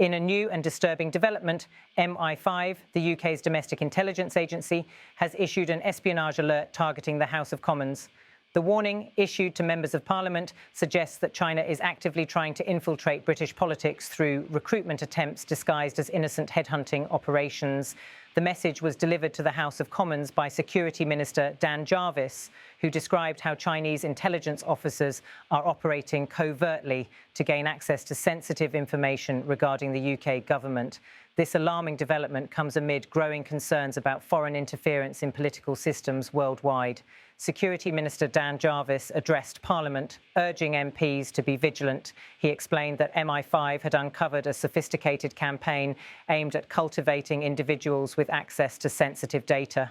In a new and disturbing development, MI5, the UK's domestic intelligence agency, has issued an espionage alert targeting the House of Commons. The warning, issued to members of Parliament, suggests that China is actively trying to infiltrate British politics through recruitment attempts disguised as innocent headhunting operations. The message was delivered to the House of Commons by Security Minister Dan Jarvis, who described how Chinese intelligence officers are operating covertly to gain access to sensitive information regarding the UK government. This alarming development comes amid growing concerns about foreign interference in political systems worldwide. Security Minister Dan Jarvis addressed Parliament, urging MPs to be vigilant. He explained that MI5 had uncovered a sophisticated campaign aimed at cultivating individuals with access to sensitive data.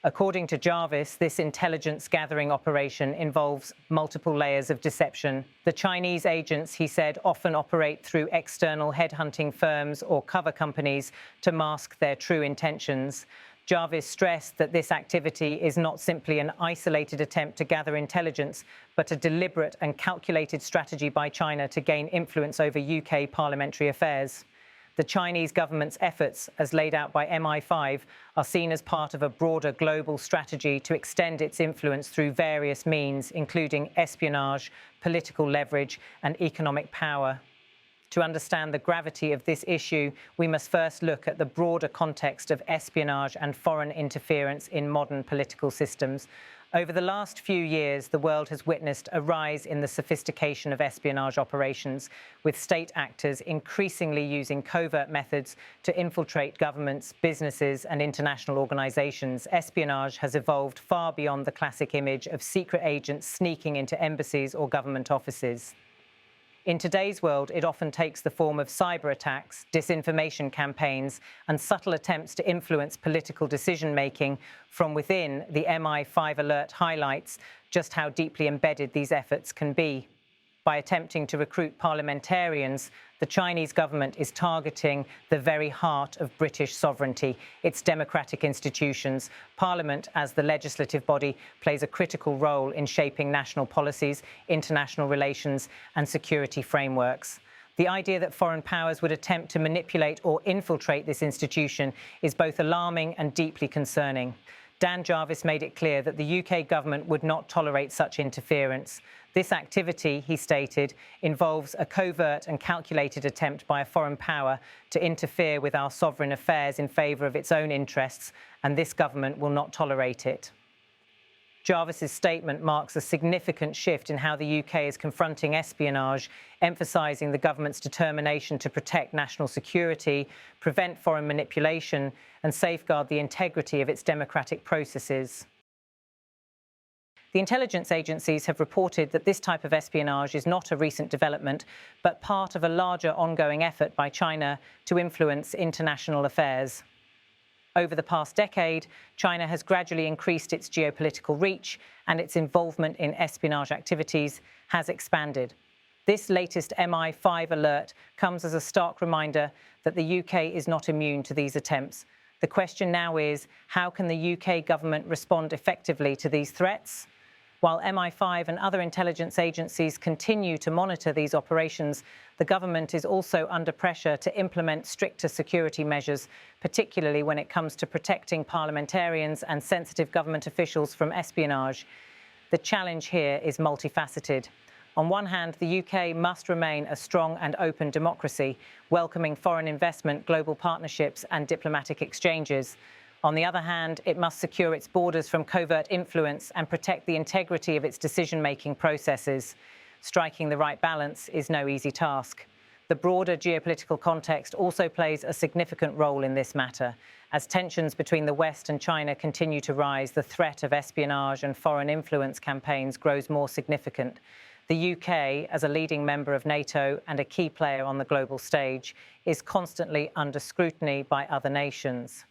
According to Jarvis, this intelligence-gathering operation involves multiple layers of deception. The Chinese agents, he said, often operate through external headhunting firms or cover companies to mask their true intentions. Jarvis stressed that this activity is not simply an isolated attempt to gather intelligence, but a deliberate and calculated strategy by China to gain influence over UK parliamentary affairs. The Chinese government's efforts, as laid out by MI5, are seen as part of a broader global strategy to extend its influence through various means, including espionage, political leverage, and economic power. To understand the gravity of this issue, we must first look at the broader context of espionage and foreign interference in modern political systems. Over the last few years, the world has witnessed a rise in the sophistication of espionage operations, with state actors increasingly using covert methods to infiltrate governments, businesses, and international organizations. Espionage has evolved far beyond the classic image of secret agents sneaking into embassies or government offices. In today's world, it often takes the form of cyber attacks, disinformation campaigns, and subtle attempts to influence political decision-making from within. The MI5 alert highlights just how deeply embedded these efforts can be. By attempting to recruit parliamentarians, the Chinese government is targeting the very heart of British sovereignty, its democratic institutions. Parliament, as the legislative body, plays a critical role in shaping national policies, international relations, and security frameworks. The idea that foreign powers would attempt to manipulate or infiltrate this institution is both alarming and deeply concerning. Dan Jarvis made it clear that the UK government would not tolerate such interference. This activity, he stated, involves a covert and calculated attempt by a foreign power to interfere with our sovereign affairs in favour of its own interests, and this government will not tolerate it. Jarvis's statement marks a significant shift in how the UK is confronting espionage, emphasising the government's determination to protect national security, prevent foreign manipulation, and safeguard the integrity of its democratic processes. The intelligence agencies have reported that this type of espionage is not a recent development, but part of a larger ongoing effort by China to influence international affairs. Over the past decade, China has gradually increased its geopolitical reach, and its involvement in espionage activities has expanded. This latest MI5 alert comes as a stark reminder that the UK is not immune to these attempts. The question now is, how can the UK government respond effectively to these threats? While MI5 and other intelligence agencies continue to monitor these operations, the government is also under pressure to implement stricter security measures, particularly when it comes to protecting parliamentarians and sensitive government officials from espionage. The challenge here is multifaceted. On one hand, the UK must remain a strong and open democracy, welcoming foreign investment, global partnerships, and diplomatic exchanges. On the other hand, it must secure its borders from covert influence and protect the integrity of its decision-making processes. Striking the right balance is no easy task. The broader geopolitical context also plays a significant role in this matter. As tensions between the West and China continue to rise, the threat of espionage and foreign influence campaigns grows more significant. The UK, as a leading member of NATO and a key player on the global stage, is constantly under scrutiny by other nations.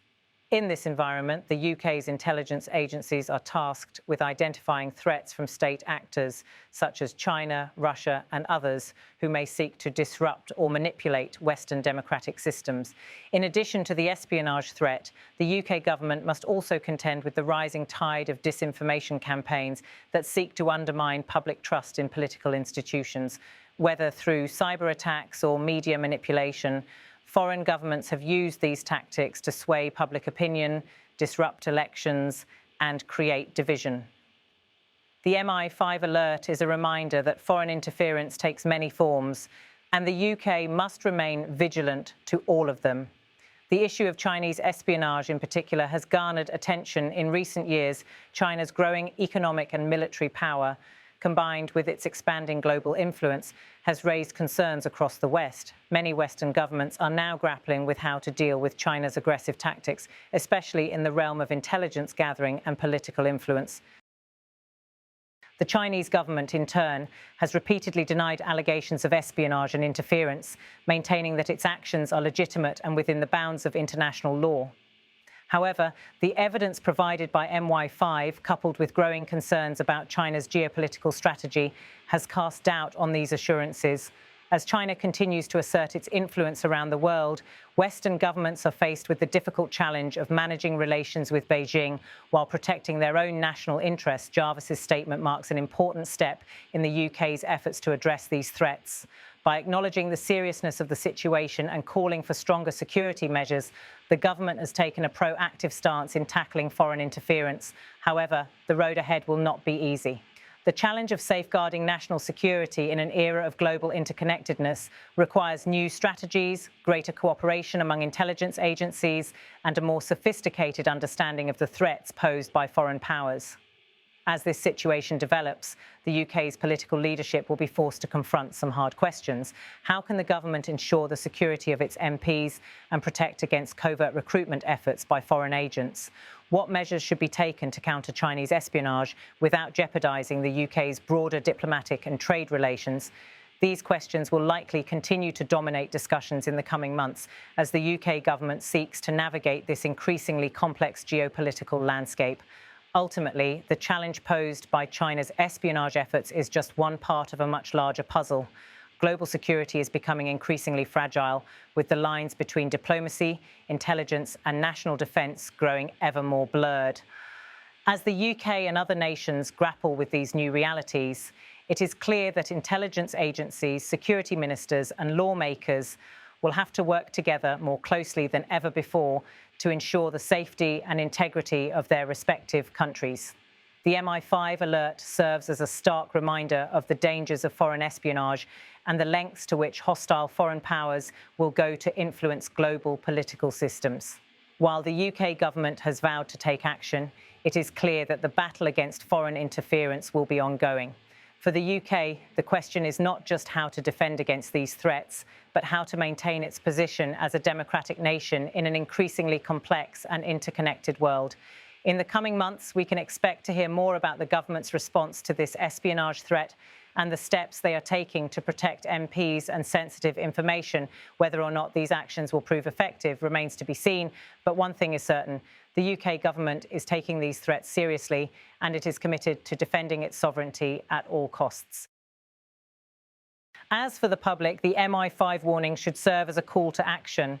In this environment, the UK's intelligence agencies are tasked with identifying threats from state actors such as China, Russia and others who may seek to disrupt or manipulate Western democratic systems. In addition to the espionage threat, the UK government must also contend with the rising tide of disinformation campaigns that seek to undermine public trust in political institutions, whether through cyber attacks or media manipulation. Foreign governments have used these tactics to sway public opinion, disrupt elections, and create division. The MI5 alert is a reminder that foreign interference takes many forms, and the UK must remain vigilant to all of them. The issue of Chinese espionage in particular has garnered attention in recent years. China's growing economic and military power, combined with its expanding global influence, has raised concerns across the West. Many Western governments are now grappling with how to deal with China's aggressive tactics, especially in the realm of intelligence gathering and political influence. The Chinese government, in turn, has repeatedly denied allegations of espionage and interference, maintaining that its actions are legitimate and within the bounds of international law. However, the evidence provided by MI5, coupled with growing concerns about China's geopolitical strategy, has cast doubt on these assurances. As China continues to assert its influence around the world, Western governments are faced with the difficult challenge of managing relations with Beijing while protecting their own national interests. Jarvis's statement marks an important step in the UK's efforts to address these threats. By acknowledging the seriousness of the situation and calling for stronger security measures, the government has taken a proactive stance in tackling foreign interference. However, the road ahead will not be easy. The challenge of safeguarding national security in an era of global interconnectedness requires new strategies, greater cooperation among intelligence agencies, and a more sophisticated understanding of the threats posed by foreign powers. As this situation develops, the UK's political leadership will be forced to confront some hard questions. How can the government ensure the security of its MPs and protect against covert recruitment efforts by foreign agents? What measures should be taken to counter Chinese espionage without jeopardizing the UK's broader diplomatic and trade relations? These questions will likely continue to dominate discussions in the coming months as the UK government seeks to navigate this increasingly complex geopolitical landscape. Ultimately, the challenge posed by China's espionage efforts is just one part of a much larger puzzle. Global security is becoming increasingly fragile, with the lines between diplomacy, intelligence, and national defence growing ever more blurred. As the UK and other nations grapple with these new realities, it is clear that intelligence agencies, security ministers, and lawmakers will have to work together more closely than ever before to ensure the safety and integrity of their respective countries. The MI5 alert serves as a stark reminder of the dangers of foreign espionage and the lengths to which hostile foreign powers will go to influence global political systems. While the UK government has vowed to take action, it is clear that the battle against foreign interference will be ongoing. For the UK, the question is not just how to defend against these threats, but how to maintain its position as a democratic nation in an increasingly complex and interconnected world. In the coming months, we can expect to hear more about the government's response to this espionage threat and the steps they are taking to protect MPs and sensitive information. Whether or not these actions will prove effective remains to be seen, but one thing is certain: the UK government is taking these threats seriously, and it is committed to defending its sovereignty at all costs. As for the public, the MI5 warning should serve as a call to action.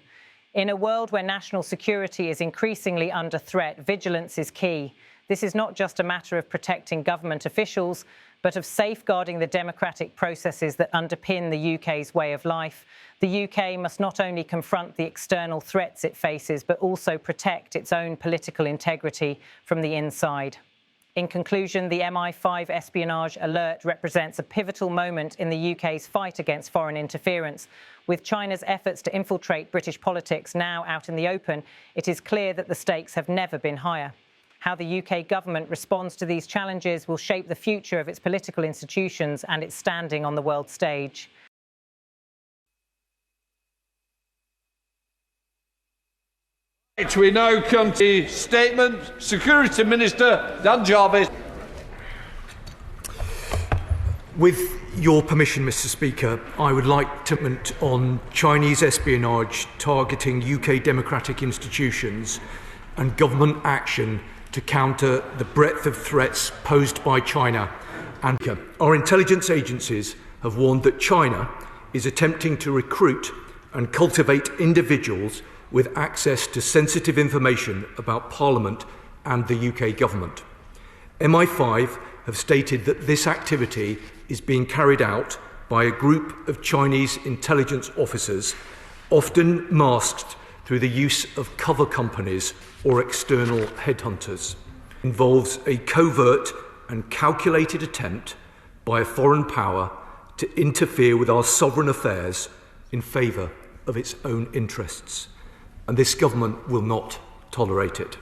In a world where national security is increasingly under threat, vigilance is key. This is not just a matter of protecting government officials, but of safeguarding the democratic processes that underpin the UK's way of life. The UK must not only confront the external threats it faces, but also protect its own political integrity from the inside. In conclusion, the MI5 espionage alert represents a pivotal moment in the UK's fight against foreign interference. With China's efforts to infiltrate British politics now out in the open, it is clear that the stakes have never been higher. How the UK government responds to these challenges will shape the future of its political institutions and its standing on the world stage. We now come to the statement. Security Minister Dan Jarvis. With your permission, Mr. Speaker, I would like to comment on Chinese espionage targeting UK democratic institutions and government action to counter the breadth of threats posed by China. And our intelligence agencies have warned that China is attempting to recruit and cultivate individuals with access to sensitive information about Parliament and the UK government. MI5 have stated that this activity is being carried out by a group of Chinese intelligence officers, often masked through the use of cover companies or external headhunters. It involves a covert and calculated attempt by a foreign power to interfere with our sovereign affairs in favour of its own interests. And this government will not tolerate it.